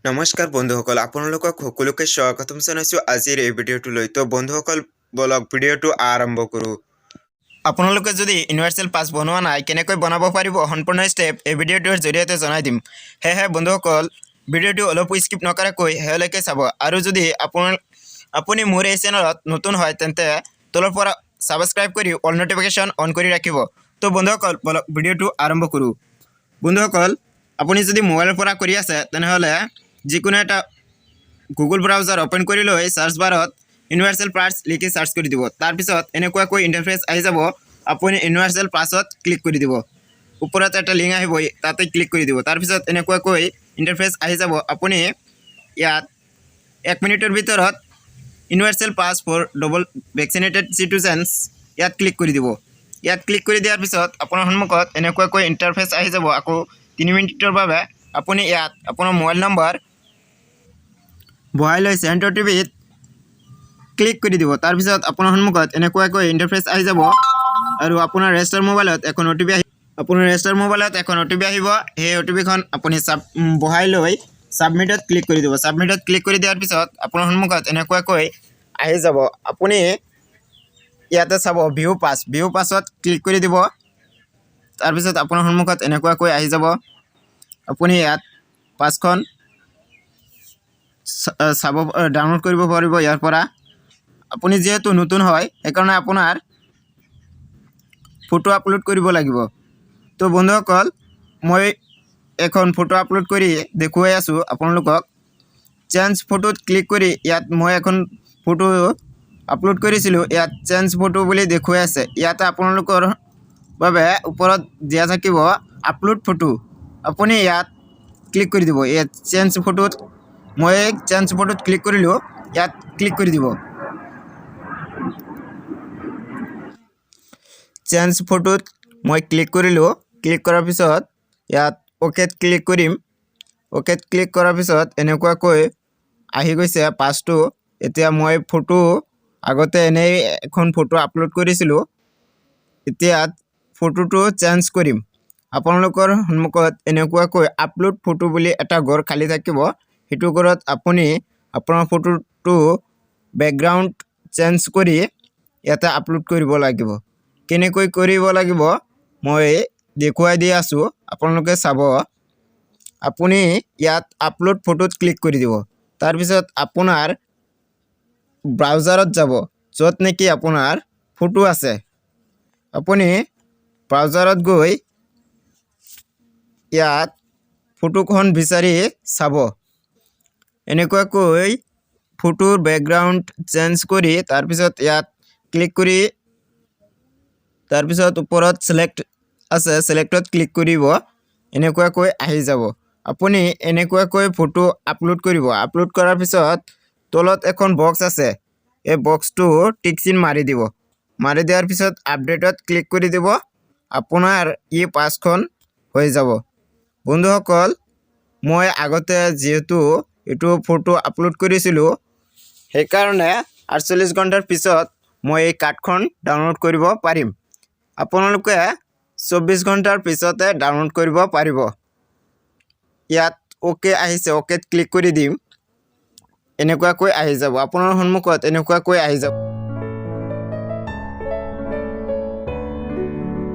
নমস্কাৰ বন্ধুসকল, আপোনালোকক সকলোকে স্বাগতম জনাইছোঁ আজিৰ এই ভিডিঅ'টোলৈ। তো বন্ধুসকল, বলক ভিডিঅ'টো আৰম্ভ কৰোঁ। আপোনালোকে যদি ইউনিভাৰ্চেল পাছ বনোৱা নাই, কেনেকৈ বনাব পাৰিব সম্পূৰ্ণ ষ্টেপ এই ভিডিঅ'টোৰ জৰিয়তে জনাই দিম। সেয়েহে বন্ধুসকল, ভিডিঅ'টো অলপ স্কিপ নকৰাকৈ শেষলৈকে চাব। আৰু যদি আপুনি মোৰ এই চেনেলত নতুন হয়, তেন্তে তলৰ পৰা ছাবস্ক্ৰাইব কৰি অল নটিফিকেশ্যন অন কৰি ৰাখিব। তো বন্ধুসকল, বলক ভিডিঅ'টো আৰম্ভ কৰোঁ। বন্ধুসকল, আপুনি যদি মোবাইলৰ পৰা কৰি আছে, তেনেহ'লে যিকোনো এটা গুগল ব্ৰাউজাৰ অপেন কৰি লৈ সাৰ্চ বাৰত ইউনিভাৰ্চেল পাছ লিখি সাৰ্চ কৰি দিব। তাৰপিছত এনেকুৱাকৈ ইণ্টাৰফেচ আহি যাব। আপুনি ইউনিভাৰ্চেল পাছত ক্লিক কৰি দিব। ওপৰত এটা লিংক আহিব, তাতে ক্লিক কৰি দিব। তাৰপিছত এনেকুৱাকৈ ইণ্টাৰফেচ আহি যাব। আপুনি ইয়াত 1 মিনিটৰ ভিতৰত universal pass for double vaccinated citizens ইয়াত ক্লিক কৰি দিব। ইয়াত ক্লিক কৰি দিয়াৰ পিছত আপোনাৰ সন্মুখত এনেকুৱাকৈ ইণ্টাৰফেচ আহি যাব। আকৌ 3 মিনিটৰ বাবে আপুনি ইয়াত আপোনাৰ মোবাইল নম্বৰ বহাই লৈ চেণ্ড OTP-ত ক্লিক কৰি দিব। তাৰপিছত আপোনাৰ সন্মুখত এনেকুৱাকৈ ইণ্টাৰফেচ আহি যাব। আৰু আপোনাৰ ৰেজিষ্টাৰ মোবাইলত এখন OTP আহিব। সেই OTP-খন আপুনি বহাই লৈ ছাবমিটত ক্লিক কৰি দিব। ছাবমিটত ক্লিক কৰি দিয়াৰ পিছত আপোনাৰ সন্মুখত এনেকুৱাকৈ আহি যাব। আপুনি ইয়াতে চাব ভিউ পাছত ক্লিক কৰি দিব। তাৰপিছত আপোনাৰ সন্মুখত এনেকুৱাকৈ আহি যাব। আপুনি ইয়াত পাছখন ডাউনলোড কৰিব পাৰিব ইয়াৰ পৰা। আপুনি যেহেতু নতুন হয়, সেইকাৰণে আপোনাৰ ফটো আপলোড কৰিব লাগিব। তো বন্ধুসকল, মই এখন ফটো আপলোড কৰি দেখুৱাই আছোঁ আপোনালোকক। চেঞ্জ ফটোত ক্লিক কৰি ইয়াত মই এখন ফটো আপলোড কৰিছিলোঁ। ইয়াত চেঞ্জ ফটো বুলি দেখুৱাই আছে। ইয়াতে আপোনালোকৰ বাবে ওপৰত দিয়া থাকিব আপলোড ফটো। আপুনি ইয়াত ক্লিক কৰি দিব। ইয়াত চেঞ্জ ফটোত মই চেঞ্জ ফটোত ক্লিক কৰিলোঁ। ইয়াত ক্লিক কৰি দিব। চেঞ্জ ফটোত মই ক্লিক কৰিলোঁ। ক্লিক কৰাৰ পিছত ইয়াত অ'কেত ক্লিক কৰিম। অ'কেত ক্লিক কৰাৰ পিছত এনেকুৱাকৈ আহি গৈছে পাছটো। এতিয়া মই আগতে এনেই এখন ফটো আপলোড কৰিছিলোঁ। এতিয়া ফটোটো চেঞ্জ কৰিম। আপোনালোকৰ সন্মুখত এনেকুৱাকৈ আপলোড ফটো বুলি এটা ঘৰ খালী থাকিব। সেইটো ঘৰত আপুনি আপোনাৰ ফটোটো বেকগ্ৰাউণ্ড চেঞ্জ কৰি ইয়াতে আপলোড কৰিব লাগিব। কেনেকৈ কৰিব লাগিব মই দেখুৱাই দি আছোঁ, আপোনালোকে চাব। আপুনি ইয়াত আপলোড ফটোত ক্লিক কৰি দিব। তাৰপিছত আপোনাৰ ব্ৰাউজাৰত যাব, য'ত নেকি আপোনাৰ ফটো আছে। আপুনি ব্ৰাউজাৰত গৈ ইয়াত ফটোখন বিচাৰি চাব। এনেকুৱাকৈ ফটোৰ বেকগ্ৰাউণ্ড চেঞ্জ কৰি তাৰপিছত ইয়াত ক্লিক কৰি তাৰপিছত ওপৰত ছিলেক্ট আছে, ছিলেক্টত ক্লিক কৰিব। এনেকুৱাকৈ আহি যাব। আপুনি এনেকুৱাকৈ ফটো আপলোড কৰিব। আপলোড কৰাৰ পিছত তলত এখন বক্স আছে, এই বক্সটো টিক চিন মাৰি দিব। মাৰি দিয়াৰ পিছত আপডেটত ক্লিক কৰি দিব। আপোনাৰ পাছখন হৈ যাব। বন্ধুসকল, মই আগতে যিহেতু এইটো ফটো আপলোড কৰিছিলোঁ, সেইকাৰণে 48 ঘণ্টাৰ পিছত মই এই কাৰ্ডখন ডাউনলোড কৰিব পাৰিম। আপোনালোকে 24 ঘণ্টাৰ পিছতে ডাউনলোড কৰিব পাৰিব। ইয়াত অ'কে আহিছে, অ'কেত ক্লিক কৰি দিম। এনেকুৱাকৈ আহি যাব। আপোনাৰ সন্মুখত এনেকুৱাকৈ আহি যাব।